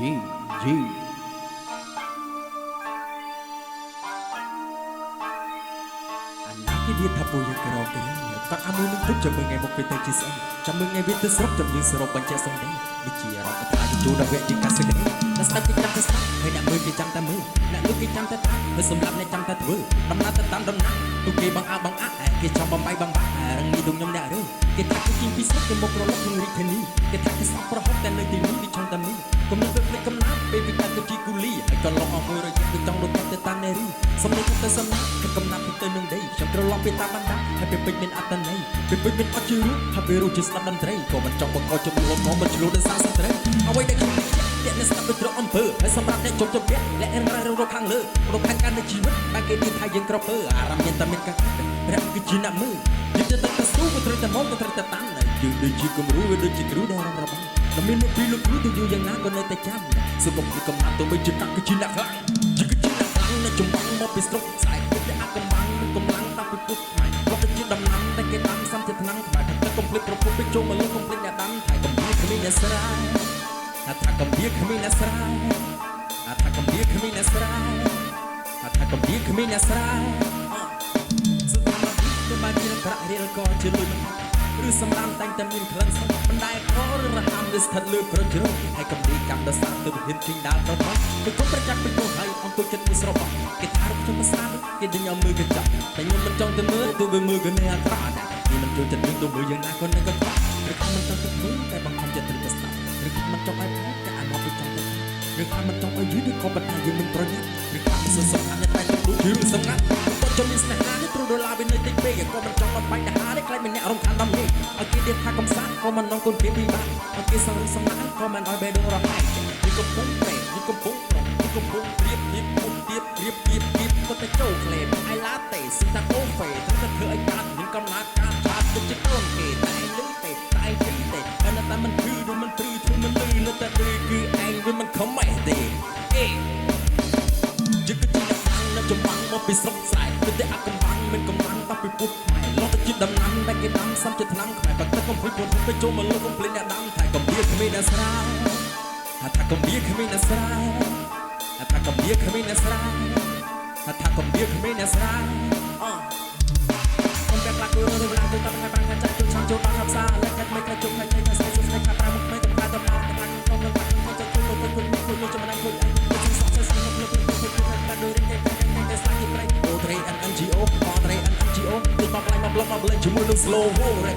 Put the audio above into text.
យីយីអាណាគេនិយាយថាពុយយ៉ាងក្រគេតាក់អាមួយនឹងទុកចាំមើលថ្ងៃមកពេលទៅជាស្អីចាំមើលថ្ងៃវាទៅស្រុកចាំយើងសរុបបញ្ជាក់សំដីវិជារកថាជួដល់វគ្គជាកាសិកអ្នកស្ដាប់គេចាំតែស្ដាប់ហើយអ្នកមើលគេចាំតែមើលអ្នកលើគេចាំតែថាហើយសម្រាប់អ្នកចាំតែធ្វើដំណើរទៅតាមដំណាក់ទូគេបងអាបងអាគេចាំបំបាយបំបាក់រងនេះដូចខ្ញុំអ្នករើគេថាគេជីងពីស្រុកគេមកប្រឡប់ក្នុងរាជធានីគេថាគេសោះប្រហុកតែនៅទីនេះវាឆុងតែនេះគំនិតពេលភ្លេចកំណាប់ពេលវាកាត់ទៅជីគូលីហើយក៏ឡងអស់មួយរយៈទៅចង់រត់ទៅតាមនារីសំលេងទៅសំណាក់គេកំណាប់ទៅនឹងដីខ្ញុំត្រឡប់ទៅតាមបណ្ដាហើយពេលពេជ្រមានអត្តន័យពេលពេជ្រមានអត់ជឿហើយពេលរੂជាស្ដាប់តន្ត្រីក៏មិនចង់បង្កចំនួនមកមិនឆ្លូតដល់សារសត្រីអ្វីដែលខ្ញុំអ្នកអ្នកស្ដាប់ទៅត្រង់អំពើហើយសម្រាប់អ្នកជប់ជប់អ្នកអ្នករងរកខាងលើរកខាងការនៃជីវិតដែលគេនិយាយថាយើងក្រពើអារម្មណ៍មានតែមានការព្រះគឺជាអ្នកមើលយើងទៅតែស៊ូក៏ត្រូវតែមកក៏ត្រូវតែតាំងយើងដូចជាគំរូវាដូចជាគ្រូដែលរងរបស់តែមានលោកពីលោកគ្រូទៅយូរយ៉ាងណាក៏នៅតែចាំសុខភាពកំណាត់ទៅវិញជាកាក់គឺជាអ្នកខ្លាំងគឺជាអ្នកខ្លាំងនៅចំបាំងមកពីស្រុកស្អែកទៅអាកំបាំងកម្លាំងតាំងពីពុកខ្មែរក៏ទៅជាដំណាំតែគេដាំសំជាថ្នាំក្បែរតែកុំភ្លេចប្រពន្ធទៅចូលមកលើកុំភ្លេចអ្នកដាំថៃកំពីគ្មានអ្នកស្រ័យថាកំពីគ្មានអ្នកស្រ័យថាកំពីគ្មានអ្នកស្រ័យថាកំពីគ្មានអ្នកស្រ័យសុទ្ធមកទៅបានជាប្រាក់រៀលក៏ជាលុយឬសម្រាប់តែងតែមានក្លិនស្អប់មិនដែលខឬរហាមវាស្ថិតលើក្រជ្រុំហើយកំពីកម្មដល់សាទៅហ៊ានជិញដើរទៅមកទៅគុំប្រចាំពេញទៅហើយអង្គុយចិត្តមួយស្របគេថារកខ្ញុំមិនស្អាតគេដឹងឲ្យមើលកញ្ចក់តែខ្ញុំមិនចង់ទៅមើលទោះវាមើលក៏នៅអាក្រក់ដែរនេះមិនចូលចិត្តនឹងទៅមើលយ៉ាងណាក៏នៅក៏ខ្វះឬថាមិនចង់ទៅមើលតែបង្ខំចិត្តត្រូវទៅស្ដាប់ឬថាមិនចង់ឲ្យតែអាមកទៅចង់ទៅឬថាមិនចង់ឲ្យយឺតឬក៏បន្តយើងមិនប្រញាប់ឬថាមិនសំខាន់តែទៅដូចជារឿងសម្ងាត់ក៏ចំមានស្នេហានេះទ្រូដុល្លារវានៅតិចពេកក៏មិនចង់បំបាច់ទៅហានេះខ្លាចមានអ្នករំខានដល់នេះឲ្យគេទៀតថាកំសាន្តក៏មិននងគុណគេពិបាកឲ្យគេសង្រឹងសម្ងាត់ក៏មិនឲ្យបេះដូងរហែកនេះកំពុងប្រេនេះកំពុងប្រនេះកំពុងព្រៀបទៀតពុកទៀតព្រៀបទៀតទៀតក៏ទៅចូលក្លេមអៃឡាតេស៊ីតាអូហ្វេត្រូវតែធ្វើឲ្យកាត់នឹងកំណាត់កាត់ឆាតទៅជាកូនគេតែឯងលឺទេតែឯងព្រីទេតែនៅតែមិនគឺឬមិនព្រឺធ្វើមិនលឺនៅតែលឺគឺឯងវាមិនខំម៉េះទេអេជឹកជីដាក់ខាងនៅចំបាំងមកពីស្រុកស្រែទៅតែអាកំបាំងមានកំបាំងតាពីពុកខ្មែរលោកទៅជាដំណាំដែលគេដាំសំជាថ្នាំខ្មែរបាត់ទឹកកំភ្លេចខ្លួនទៅចូលមកលោកកំភ្លេចអ្នកដាំថៃកំពីគ្មានអ្នកស្រាយថាកំពីគ្មានអ្នកស្រាយថាកំពីគ្មានអ្នកស្រាយថាកំពីគ្មានអ្នកស្រាយកំពីផ្លាក់គូរនៅឡានទៅតាមខាងចាក់ចូលឆាំចូលដល់ខាងផ្សារលក្ខណៈមិនក្រជុំហើយតែស្អីស្អីខាងប្រាំមុខមិនកំដៅទៅតាមខាងក្នុងនឹងខាងទៅចូលទៅគុណចំណាយគុណឯងទៅសក់សស្ងលោកលោកតែដូចតែស្លាញ់ប្រៃអូត្រេ NGO អូត្រេ NGO ទៅមកឡើងមកប្លុកមកលេងជាមួយនឹង slow រ៉េ